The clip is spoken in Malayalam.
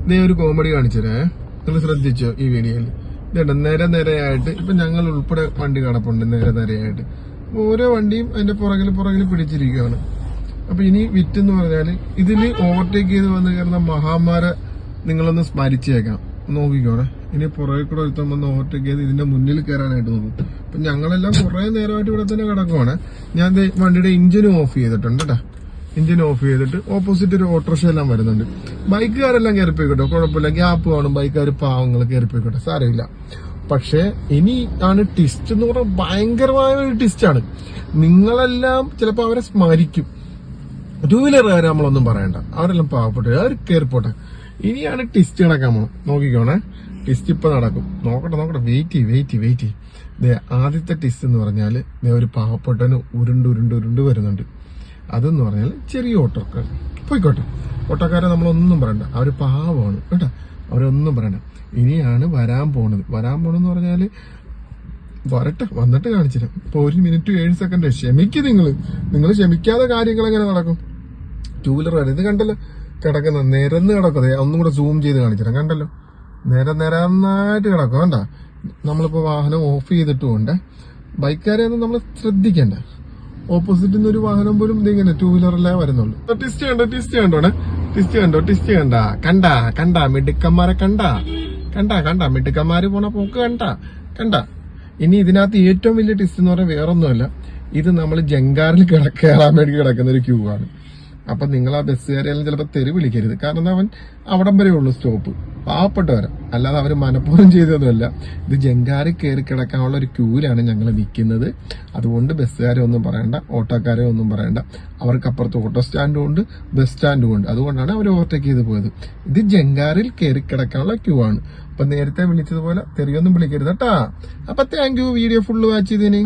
നീ ഒരു കോമഡി കാണിച്ചേ, നിങ്ങൾ ശ്രദ്ധിച്ചോ ഈ വീഡിയോയിൽ? ഇതുണ്ട് നിരയായിട്ട്. ഇപ്പൊ ഞങ്ങൾ ഉൾപ്പെടെ വണ്ടി കാണപ്പുണ്ട് നിരയായിട്ട്. ഓരോ വണ്ടിയും അതിന്റെ പുറകിൽ പിടിച്ചിരിക്കുകയാണ്. അപ്പൊ ഇനി വിറ്റെന്ന് പറഞ്ഞാല് ഇതില് ഓവർടേക്ക് ചെയ്ത് വന്ന് കയറുന്ന മഹാമാരെ നിങ്ങളൊന്ന് സ്മരിച്ചേക്കാം. നോക്കിക്കോണെ, ഇനി പുറകെ കൂടെ ഒരുത്തം വന്ന് ഓവർടേക്ക് ചെയ്ത് ഇതിന്റെ മുന്നിൽ കയറാനായിട്ട് നോക്കും. അപ്പൊ ഞങ്ങളെല്ലാം കുറെ നേരമായിട്ട് ഇവിടെ തന്നെ കിടക്കുവാണ്. ഞാൻ വണ്ടിയുടെ എഞ്ചിനും ഓഫ് ചെയ്തിട്ടുണ്ട് കേട്ടോ. എഞ്ചിൻ ഓഫ് ചെയ്തിട്ട് ഓപ്പോസിറ്റ് ഒരു ഓട്ടോറിക്ഷ എല്ലാം വരുന്നുണ്ട്. ബൈക്കുകാരെല്ലാം കയറിപ്പോയിക്കോട്ടെ, കുഴപ്പമില്ല. ഗ്യാപ്പ് കാണും, ബൈക്കുകാർ പാവങ്ങൾ കയറിപ്പോയിക്കോട്ടെ, സാരമില്ല. പക്ഷെ ഇനി ആണ് ടിസ്റ്റ് എന്ന് പറഞ്ഞാൽ ഭയങ്കരമായ ഒരു ടിസ്റ്റാണ്. നിങ്ങളെല്ലാം ചിലപ്പോ അവരെ സ്മരിക്കും. ടൂ വീലറുകാർ നമ്മളൊന്നും പറയണ്ട, അവരെല്ലാം പാവപ്പെട്ടു, അവർ കയറിപ്പോട്ടെ. ഇനിയാണ് ടിസ്റ്റ് നടക്കാൻ പോണം. നോക്കിക്കോണേ, ടിസ്റ്റ് ഇപ്പൊ നടക്കും. നോക്കട്ടെ, വെയിറ്റ്. ആദ്യത്തെ ടിസ്റ്റ് എന്ന് പറഞ്ഞാല് ഒരു പാവപ്പെട്ടന് ഉരുണ്ട് വരുന്നുണ്ട്. അതെന്ന് പറഞ്ഞാൽ ചെറിയ ഓട്ടോക്കാർ പോയിക്കോട്ടെ. ഓട്ടോക്കാരെ നമ്മളൊന്നും പറയണ്ട, അവര് പാവമാണ് കേട്ടോ, അവരൊന്നും പറയണ്ട. ഇനിയാണ് വരാൻ പോണെന്ന് പറഞ്ഞാല് വരട്ടെ, വന്നിട്ട് കാണിച്ചില്ല. ഇപ്പൊ 1 മിനിറ്റ് 7 സെക്കൻഡ്. നിങ്ങൾ ക്ഷമിക്കാതെ കാര്യങ്ങൾ എങ്ങനെ നടക്കും? ടൂ വീലർ വരെ ഇത് കണ്ടല്ലോ, കിടക്കുന്ന നിരന്ന് കിടക്കുന്നത്. ഒന്നും കൂടെ സൂം ചെയ്ത് കാണിച്ചില്ല, കണ്ടല്ലോ, നിരന്നായിട്ട് കിടക്കും. വേണ്ട, നമ്മളിപ്പോ വാഹനം ഓഫ് ചെയ്തിട്ടുമുണ്ട്. ബൈക്കുകാരെയൊന്നും നമ്മൾ ശ്രദ്ധിക്കണ്ട. ഓപ്പോസിറ്റിൽ നിന്ന് ഒരു വാഹനം പോലും ഇതിങ്ങനെ ടൂ വീലറിലേ വരുന്നുള്ളൂ. ടിസ്റ്റ് കണ്ട മിടുക്കന്മാരെ കണ്ട മിടുക്കന്മാര് പോണ പോക്ക് കണ്ട. ഇനി ഇതിനകത്ത് ഏറ്റവും വലിയ ടിസ്റ്റ് എന്ന് പറഞ്ഞാൽ വേറൊന്നുമല്ല, ഇത് നമ്മൾ ജങ്കാറിൽ കയറാൻ വേണ്ടി കിടക്കുന്ന ഒരു ക്യൂ ആണ്. അപ്പൊ നിങ്ങൾ ആ ബസ്സുകാരെല്ലാം ചിലപ്പോൾ തെറി വിളിക്കരുത്. കാരണം അവൻ അവിടം വരെ ഉള്ളൂ സ്റ്റോപ്പ്, പാവപ്പെട്ടവരാ, അല്ലാതെ അവര് മനഃപൂർവ്വം ചെയ്തതൊന്നുമല്ല. ഇത് ജങ്കാറിൽ കയറി കിടക്കാനുള്ള ഒരു ക്യൂലാണ് ഞങ്ങൾ നിൽക്കുന്നത്. അതുകൊണ്ട് ബസ്സുകാരെ ഒന്നും പറയണ്ട, ഓട്ടോക്കാരെ ഒന്നും പറയണ്ട. അവർക്കപ്പുറത്ത് ഓട്ടോ സ്റ്റാൻഡും ഉണ്ട്, ബസ് സ്റ്റാൻഡും ഉണ്ട്. അതുകൊണ്ടാണ് അവർ ഓവർടേക്ക് ചെയ്ത് പോയത്. ഇത് ജങ്കാറിൽ കയറി കിടക്കാനുള്ള ക്യൂ ആണ്. അപ്പൊ നേരത്തെ വിളിച്ചതുപോലെ തെറിയൊന്നും വിളിക്കരുത് കേട്ടാ. അപ്പൊ thank you, video full watch ചെയ്തതിന്.